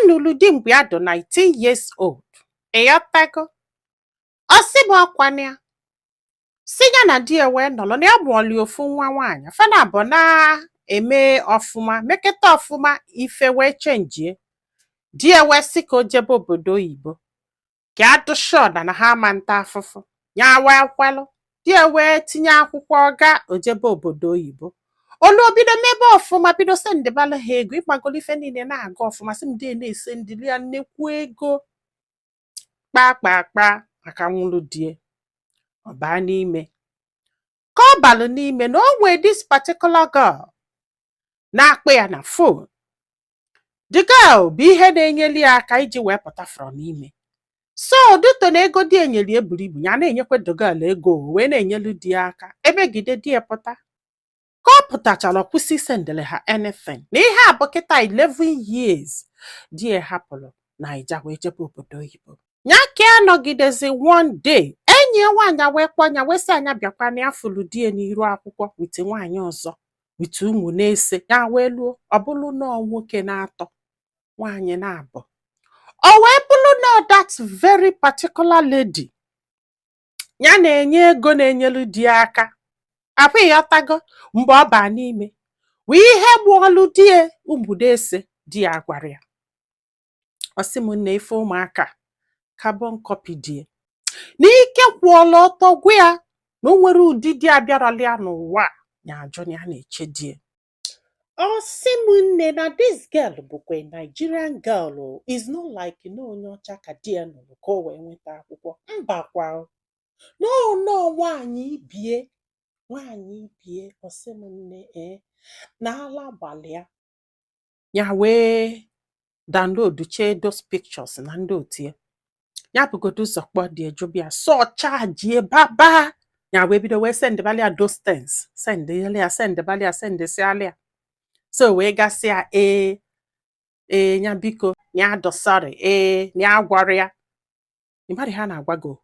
nụrụ di mgbe ya dị 19 years old. Ịghọtago? Ọ sị m ọkwana ya. Si ya na di ya wee nọrọ na ya mụọli ofu nwa nwaanyị. Fana bụ na-eme ọfụma, meketa ọfụma ife wee chenjie. Di ya wee sị ka o jebe obodo oyibo. Ka adụshọda na ha ama nta afụfụ. Ya wee kwelụ. Di ya wee tinye akwụkwọ ọga ojebe obodo oyibo. Olu obido mebe ọfụma bido sendebala ha ego ịgbagolo ife niile na-aga ọfụma sị m dị na-ese ndili ya nnekwu ego kpakpakpa maka nwụrụ die ọ baa n'ime. Ka ọ balụ n'ime na o nwee this particular girl na-akpọ ya na phone. The girl bụ ihe na-enyeli ya aka iji wee pụta from ime. So dịtọ na ego di enyeli eburu ibu ya na-enyekwa the girl ego wee na-enyelu di ya aka emegide di ya pụta. Ka ọ pụtachara kwụsị sendele ha anything. Na ihe a bụ kịta 11 years di ya hapụrụ Naija wee jebe obodo oyibo. Ya ka anọgidezi one day enyi ya nwaanyị wee kpọnya wee sị anya bịakwa na ya fụrụ di ya n'iru akwụkwọ wit nwaanyị ọzọ wit ụmụ na-ese ya wee luo ọ bụrụ nọọ nwoke na-atọ nwaanyị na-abụ. O wee bụrụ nọọ that very particular lady ya na-enye ego na-enyelu di ya aka. Akwa ịghọtago mgbe ọ baa n'ime wee ihe gbuolu di ya ụmụ na-ese di ya gwara ya. Ọ sị m nne ife ụmụaka carbon copy die. N'ike kwụọla ọtọ gwa ya na o nwere ụdị di abịarọla ya n'ụwa ya ajụ na ya na-eche die. Ọ sị m nne na this girl bụkwa Nigerian girl is not like onye ọcha ka di ya nụrụ ka o wee nweta akwụkwọ. Mbakwa no nwaanyị ibie. Ọ sị m nne na ala gbalịa ya wee download chee those pictures na ndị otu ya. Ya bụgodo ụzọ kpọ dị ejubia so charge baba ya wee bido wee sendebali ya those things sendebali ya sendesialia. So wee gasịa ya biko ya dosari ya gwara ya ịmarị ha na-agwago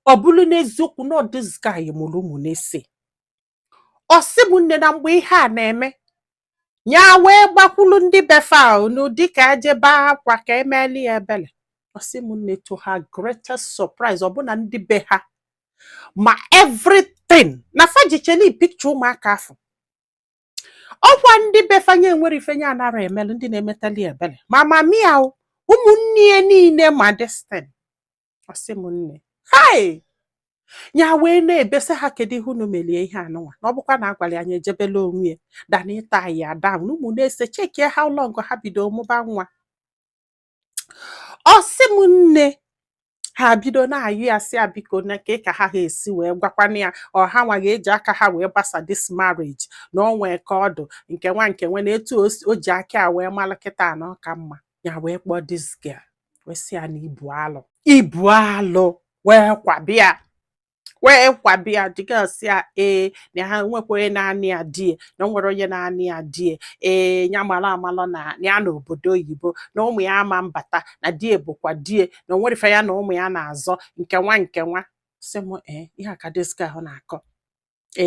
ọ bụrụ n'eziokwu na this guy mụrụ ụmụ na-ese. Ọ sị m nne na mgbe ihe a na-eme ya wee gbakwulu ndị befa n'ụdị ka ejebe akwa ka emeli ya ebele. Ọ sị m nne to her greatest surprise ọ bụ na ndị be ha ma everything na fajicheni picture ụmụaka afọ. Ọkwa ndị befanye nwere ifenye anara emelu ndị na-emetali ebele ma mamia ụmụnne ya niile ma destin. Ọ sị m nne hai ya wee na-ebesa ha kedu ihe unu melie ihe anụnwa na ọ bụkwa na agwara anyị ejebela onwe ya dana ịta ya down ụmụ na-ese chekie how long ha bido mụba nwa. Ọ sị m nne ha bido na-ayụ ya sị ya biko na ka ha esi wee gwakwana ya ọha nwa ga-eji aka ha wee gbasa this marriage na o nwee ka ọdụ nke nwe na etu o ji aka ya wee mara kịta na ọka mma. Ya wee kpọọ this girl wee sị ya na ibu alụ wee kwabịa the girl sị ya na ha nwekwa naanị ya die na o nwere onye naanị ya die ya mara amalụ na ya na obodo oyibo na ụmụ ya ama mbata na die bụkwa die na o nwere ife ya na ụmụ ya na-azọ nke nwa. Sị m ihe aka this girl na-akọ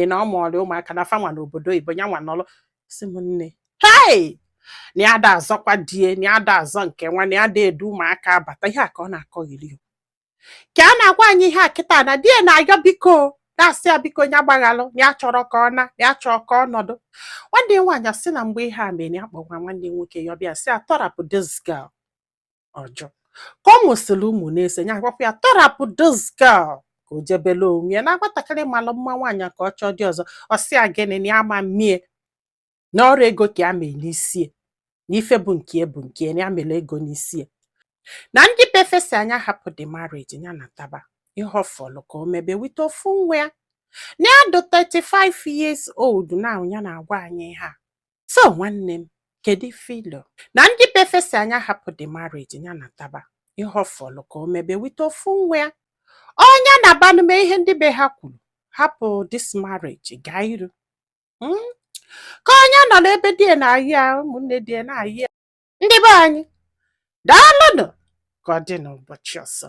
na ọ mụọrị ụmụaka na fanwa na obodo oyibo ya nwa nọrọ. Sị m nne hey na ya da azọkwa die na ya da azọ nke nwa na ya da edu ụmụaka abata ihe a ka ọ na-akọ iri. Ka a na-agwa anyị ihe a kịta na die na-ayọ biko na-asị ya biko ya gbaghalụ ya chọrọ ka ọ na ya chọọ ka ọnọdụ. Nwanne nwaanyị asị na mgbe ihe a mere ya kpọgwa nwanne nwoke ya ọbịa sị ya tọrapụ this girl ọjọ ka ọ mụsịrị ụmụ na-ese ya gwakwa ya tọrapụ this girl ka o jebele onwe ya na agbatakịrị malụ mma nwaanyị ka ọ chọọ dị ọzọ. Ọ sị ya gịnị na ya ma mmie na ọrụ ego ka ya mee n'isi na ife bụ nke na ya mere ego n'isi na ndị befesi anya hapụ the marriage ya na taba ihe ọfọlụ ka o mebe wite ofu nwa ya na ya dị 35 years old na ya na-agwa anyị ha. So nwanne m kedu filo na ndị befesi anya hapụ the marriage ya na taba ihe ọfọlụ ka o mebe wite ofu nwa ya onye na-abanume ihe ndị be ha kwuru hapụ this marriage gaa iru ka onye nọ n'ebe die na-ayị ya ụmụnne die na-ayị ya. Ndị be anyị daalụnụ ka ọ dị n'ụbọchị ọzọ.